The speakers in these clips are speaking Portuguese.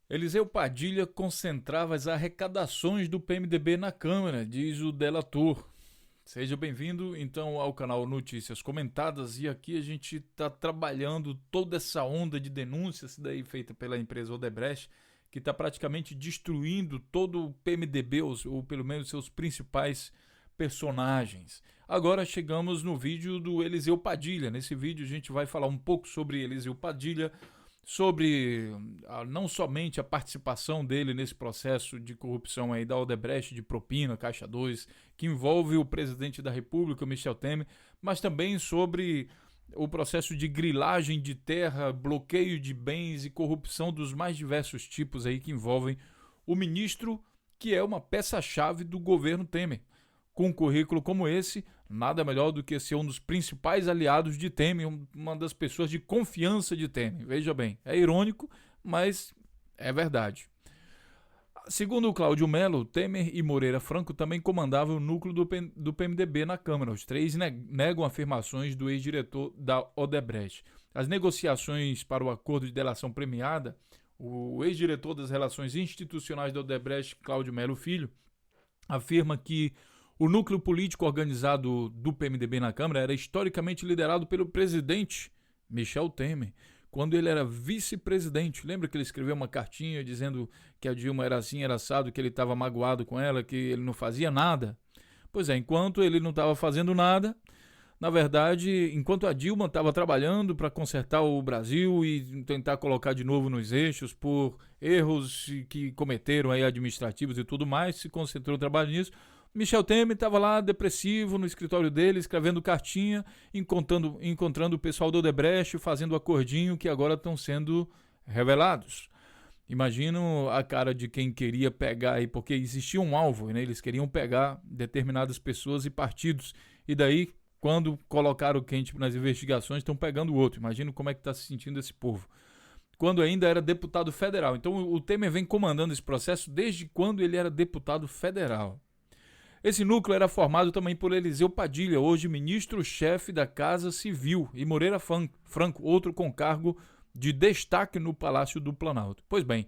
Eliseu Padilha concentrava as arrecadações do PMDB na Câmara, diz o delator. Seja bem-vindo, então, ao canal Notícias Comentadas, e aqui a gente está trabalhando toda essa onda de denúncias daí feita pela empresa Odebrecht, que está praticamente destruindo todo o PMDB, ou pelo menos seus principais personagens. Agora chegamos no vídeo do Eliseu Padilha. Nesse vídeo a gente vai falar um pouco sobre Eliseu Padilha, sobre não somente a participação dele nesse processo de corrupção aí da Odebrecht, de propina, Caixa 2, que envolve o presidente da República, Michel Temer, mas também sobre o processo de grilagem de terra, bloqueio de bens e corrupção dos mais diversos tipos aí que envolvem o ministro, que é uma peça-chave do governo Temer. Com um currículo como esse, nada melhor do que ser um dos principais aliados de Temer, uma das pessoas de confiança de Temer. Veja bem, é irônico, mas é verdade. Segundo o Cláudio Melo, Temer e Moreira Franco também comandavam o núcleo do PMDB na Câmara. Os três negam afirmações do ex-diretor da Odebrecht. As negociações para o acordo de delação premiada, o ex-diretor das relações institucionais da Odebrecht, Cláudio Melo Filho, afirma que o núcleo político organizado do PMDB na Câmara era historicamente liderado pelo presidente Michel Temer, quando ele era vice-presidente. Lembra que ele escreveu uma cartinha dizendo que a Dilma era assim, era assado, que ele estava magoado com ela, que ele não fazia nada? Pois é, enquanto ele não estava fazendo nada, na verdade, enquanto a Dilma estava trabalhando para consertar o Brasil e tentar colocar de novo nos eixos por erros que cometeram aí administrativos e tudo mais, se concentrou o trabalho nisso. Michel Temer estava lá depressivo no escritório dele, escrevendo cartinha, encontrando o pessoal do Odebrecht, fazendo acordinho que agora estão sendo revelados. Imagino a cara de quem queria pegar aí, porque existia um alvo, né? Eles queriam pegar determinadas pessoas e partidos, e daí, quando colocaram o quente nas investigações, estão pegando o outro. Imagino como é que está se sentindo esse povo. Quando ainda era deputado federal. Então o Temer vem comandando esse processo desde quando ele era deputado federal. Esse núcleo era formado também por Eliseu Padilha, hoje ministro-chefe da Casa Civil, e Moreira Franco, outro com cargo de destaque no Palácio do Planalto. Pois bem,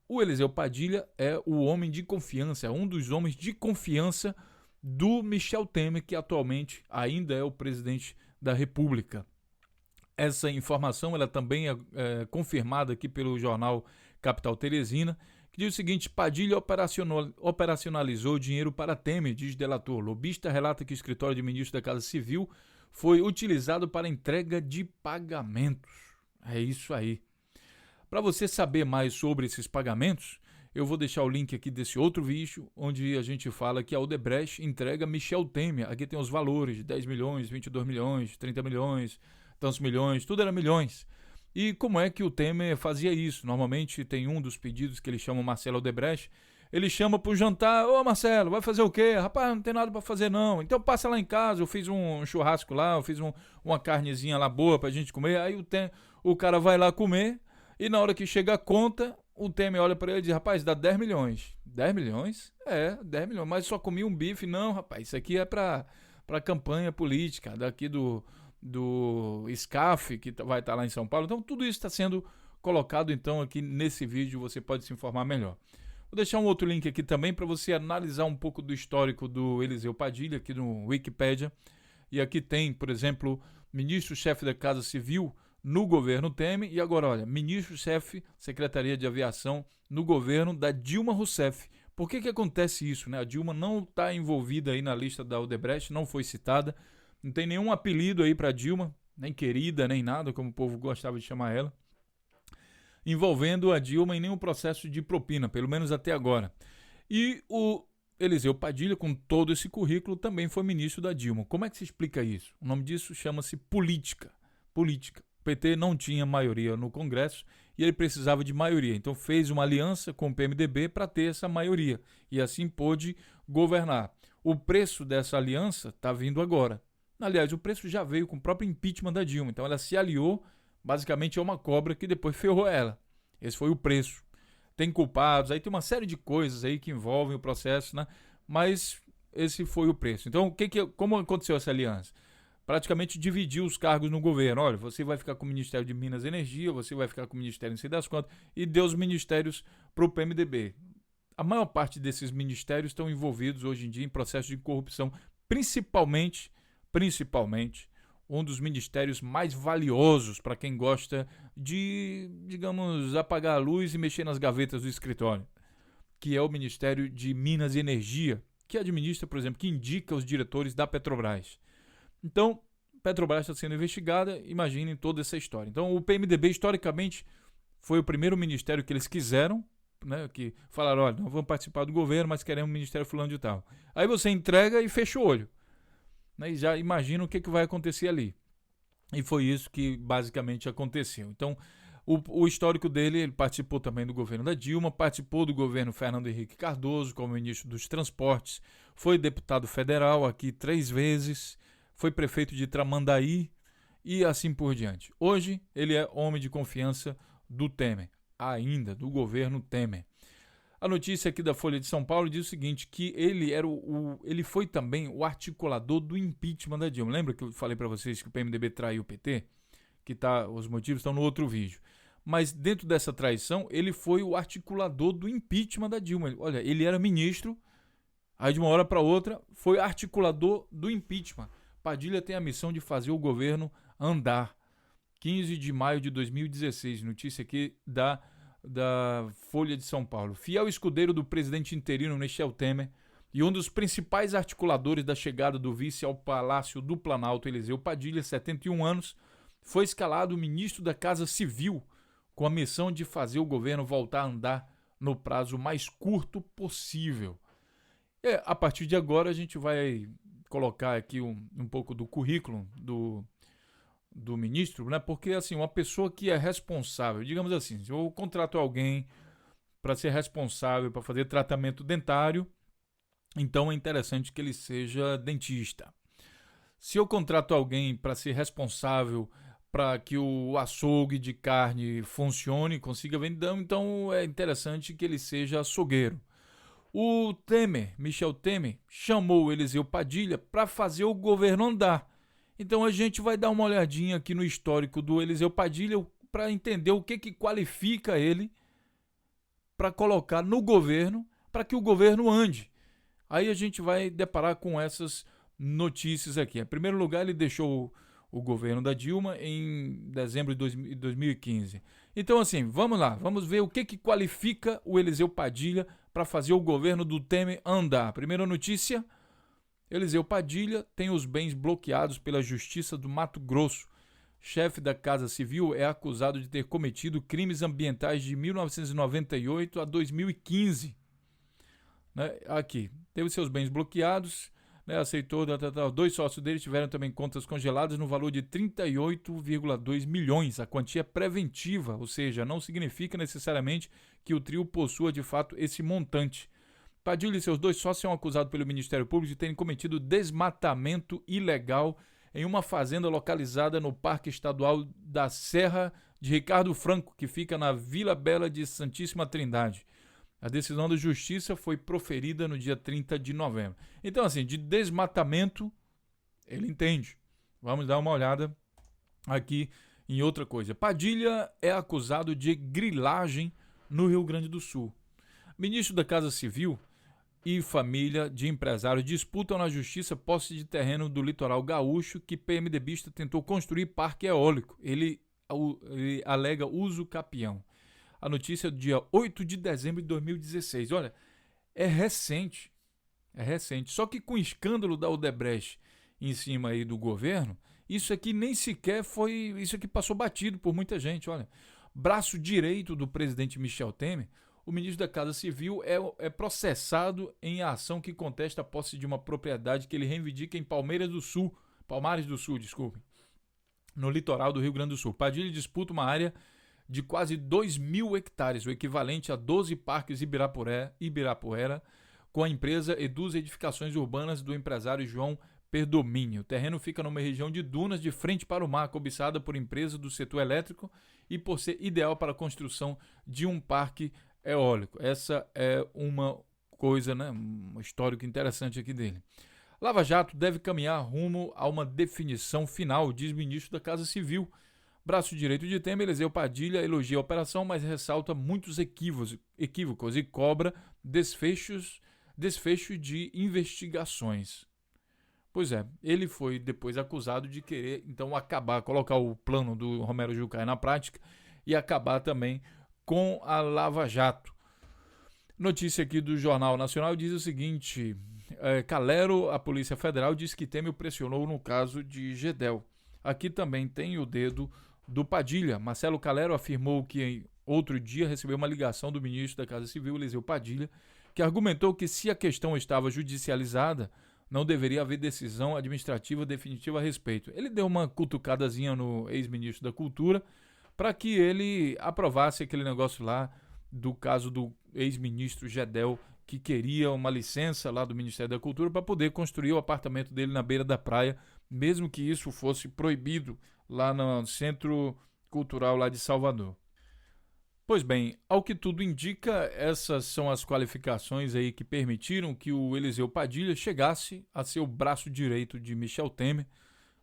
o Eliseu Padilha é o homem de confiança, é um dos homens de confiança do Michel Temer, que atualmente ainda é o presidente da República. Essa informação ela também é confirmada aqui pelo jornal Capital Teresina, que diz o seguinte: Padilha operacionalizou dinheiro para Temer, diz delator. Lobista relata que o escritório de ministro da Casa Civil foi utilizado para entrega de pagamentos. É isso aí. Para você saber mais sobre esses pagamentos, eu vou deixar o link aqui desse outro vídeo, onde a gente fala que a Odebrecht entrega Michel Temer. Aqui tem os valores: 10 milhões, 22 milhões, 30 milhões, tantos milhões, tudo era milhões. E como é que o Temer fazia isso? Normalmente tem um dos pedidos que ele chama o Marcelo Odebrecht, ele chama para o jantar: ô Marcelo, vai fazer o quê? Rapaz, não tem nada para fazer não, então passa lá em casa, eu fiz um churrasco lá, eu fiz uma carnezinha lá boa pra gente comer. Aí o cara vai lá comer, e na hora que chega a conta, o Temer olha para ele e diz: rapaz, dá 10 milhões. 10 milhões? É, 10 milhões, mas só comi um bife. Não, rapaz, isso aqui é para campanha política, daqui do SCAF, que vai estar lá em São Paulo. Então tudo isso está sendo colocado então aqui nesse vídeo, você pode se informar melhor. Vou deixar um outro link aqui também para você analisar um pouco do histórico do Eliseu Padilha aqui no Wikipedia. E aqui tem, por exemplo, ministro-chefe da Casa Civil no governo Temer, e agora olha, ministro-chefe Secretaria de Aviação no governo da Dilma Rousseff. Por que acontece isso, né? A Dilma não está envolvida aí na lista da Odebrecht, não foi citada. Não tem nenhum apelido aí para Dilma, nem querida, nem nada, como o povo gostava de chamar ela, envolvendo a Dilma em nenhum processo de propina, pelo menos até agora. E o Eliseu Padilha, com todo esse currículo, também foi ministro da Dilma. Como é que se explica isso? O nome disso chama-se política. Política. O PT não tinha maioria no Congresso e ele precisava de maioria. Então fez uma aliança com o PMDB para ter essa maioria e assim pôde governar. O preço dessa aliança está vindo agora. Aliás, o preço já veio com o próprio impeachment da Dilma. Então ela se aliou basicamente a uma cobra que depois ferrou ela. Esse foi o preço. Tem culpados, aí tem uma série de coisas aí que envolvem o processo, né? Mas esse foi o preço. Então, como aconteceu essa aliança? praticamente dividiu os cargos no governo. Olha, você vai ficar com o Ministério de Minas e Energia, você vai ficar com o Ministério não sei das quantas, e deu os ministérios para o PMDB. A maior parte desses ministérios estão envolvidos hoje em dia em processos de corrupção, principalmente, um dos ministérios mais valiosos para quem gosta de, digamos, apagar a luz e mexer nas gavetas do escritório, que é o Ministério de Minas e Energia, que administra, por exemplo, que indica os diretores da Petrobras. Então, Petrobras está sendo investigada, imaginem toda essa história. Então, o PMDB, historicamente, foi o primeiro ministério que eles quiseram, né, que falaram, olha, não vamos participar do governo, mas queremos o ministério fulano de tal. Aí você entrega e fecha o olho, né, e já imagina o que vai acontecer ali. E foi isso que basicamente aconteceu. Então, o histórico dele, ele participou também do governo da Dilma, participou do governo Fernando Henrique Cardoso como ministro dos Transportes, foi deputado federal aqui 3 vezes, foi prefeito de Tramandaí e assim por diante. Hoje, ele é homem de confiança do Temer, ainda do governo Temer. A notícia aqui da Folha de São Paulo diz o seguinte, que ele ele foi também o articulador do impeachment da Dilma. Lembra que eu falei para vocês que o PMDB traiu o PT? Os motivos estão no outro vídeo. Mas dentro dessa traição, ele foi o articulador do impeachment da Dilma. Olha, ele era ministro, aí de uma hora para outra foi articulador do impeachment. Padilha tem a missão de fazer o governo andar. 15 de maio de 2016, notícia aqui da Folha de São Paulo. Fiel escudeiro do presidente interino Michel Temer e um dos principais articuladores da chegada do vice ao Palácio do Planalto, Eliseu Padilha, 71 anos, foi escalado ministro da Casa Civil com a missão de fazer o governo voltar a andar no prazo mais curto possível. A partir de agora a gente vai colocar aqui um pouco do currículo do ministro, né? Porque assim, uma pessoa que é responsável, digamos assim, se eu contrato alguém para ser responsável para fazer tratamento dentário, então é interessante que ele seja dentista. Se eu contrato alguém para ser responsável para que o açougue de carne funcione, consiga vender, então é interessante que ele seja açougueiro. O Temer, Michel Temer, chamou o Eliseu Padilha para fazer o governo andar. Então a gente vai dar uma olhadinha aqui no histórico do Eliseu Padilha para entender o que qualifica ele para colocar no governo, para que o governo ande. Aí a gente vai deparar com essas notícias aqui. Em primeiro lugar, ele deixou o governo da Dilma em dezembro de 2015. Então assim, vamos lá, vamos ver o que qualifica o Eliseu Padilha para fazer o governo do Temer andar. Primeira notícia, Eliseu Padilha tem os bens bloqueados pela Justiça do Mato Grosso. Chefe da Casa Civil é acusado de ter cometido crimes ambientais de 1998 a 2015. Né? Aqui, teve seus bens bloqueados, né? Aceitou, dois sócios dele tiveram também contas congeladas no valor de 38,2 milhões. A quantia é preventiva, ou seja, não significa necessariamente que o trio possua de fato esse montante. Padilha e seus 2 sócios são acusados pelo Ministério Público de terem cometido desmatamento ilegal em uma fazenda localizada no Parque Estadual da Serra de Ricardo Franco, que fica na Vila Bela de Santíssima Trindade. A decisão da Justiça foi proferida no dia 30 de novembro. Então, assim, de desmatamento, ele entende. Vamos dar uma olhada aqui em outra coisa. Padilha é acusado de grilagem no Rio Grande do Sul. Ministro da Casa Civil e família de empresários disputam na justiça posse de terreno do litoral gaúcho que PMDBista tentou construir parque eólico. Ele alega uso capião. A notícia é do dia 8 de dezembro de 2016. Olha, é recente. Só que com o escândalo da Odebrecht em cima aí do governo, isso aqui nem sequer foi... Isso aqui passou batido por muita gente. Olha, braço direito do presidente Michel Temer, o ministro da Casa Civil é processado em ação que contesta a posse de uma propriedade que ele reivindica em Palmares do Sul, no litoral do Rio Grande do Sul. Padilha disputa uma área de quase 2.000 hectares, o equivalente a 12 parques Ibirapuera, com a empresa Eduz Edificações Urbanas do empresário João Perdomínio. O terreno fica numa região de dunas de frente para o mar, cobiçada por empresas do setor elétrico e por ser ideal para a construção de um parque eólico. Essa é uma coisa, né, um histórico interessante aqui dele. Lava Jato deve caminhar rumo a uma definição final, diz o ministro da Casa Civil. Braço direito de Temer, Eliseu Padilha, elogia a operação, mas ressalta muitos equívocos e cobra desfecho de investigações. Pois é, ele foi depois acusado de querer, então, colocar o plano do Romero Jucá na prática e acabar também com a Lava Jato. Notícia aqui do Jornal Nacional diz o seguinte: Calero, a Polícia Federal, diz que Temer o pressionou no caso de Gedel. Aqui também tem o dedo do Padilha. Marcelo Calero afirmou que outro dia recebeu uma ligação do ministro da Casa Civil, Eliseu Padilha, que argumentou que se a questão estava judicializada, não deveria haver decisão administrativa definitiva a respeito. Ele deu uma cutucadazinha no ex-ministro da Cultura para que ele aprovasse aquele negócio lá do caso do ex-ministro Gedel, que queria uma licença lá do Ministério da Cultura para poder construir o apartamento dele na beira da praia, mesmo que isso fosse proibido lá no Centro Cultural lá de Salvador. Pois bem, ao que tudo indica, essas são as qualificações aí que permitiram que o Eliseu Padilha chegasse a ser o braço direito de Michel Temer,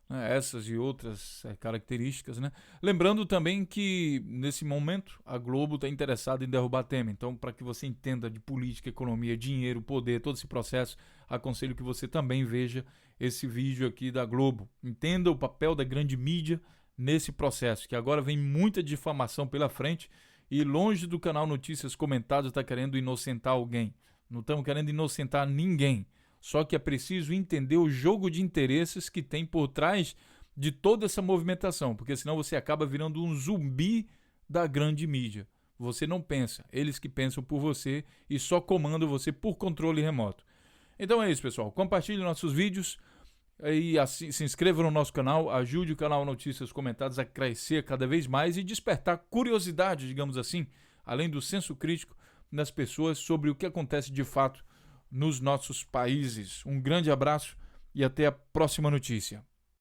né, essas e outras características, né? Lembrando também que, nesse momento, a Globo está interessada em derrubar Temer. Então, para que você entenda de política, economia, dinheiro, poder, todo esse processo, aconselho que você também veja esse vídeo aqui da Globo. Entenda o papel da grande mídia nesse processo, que agora vem muita difamação pela frente. E longe do canal Notícias Comentadas está querendo inocentar alguém. Não estamos querendo inocentar ninguém. Só que é preciso entender o jogo de interesses que tem por trás de toda essa movimentação. Porque senão você acaba virando um zumbi da grande mídia. Você não pensa. Eles que pensam por você e só comandam você por controle remoto. Então é isso, pessoal. Compartilhe nossos vídeos. E assim, se inscreva no nosso canal, ajude o canal Notícias Comentadas a crescer cada vez mais e despertar curiosidade, digamos assim, além do senso crítico nas pessoas sobre o que acontece de fato nos nossos países. Um grande abraço e até a próxima notícia.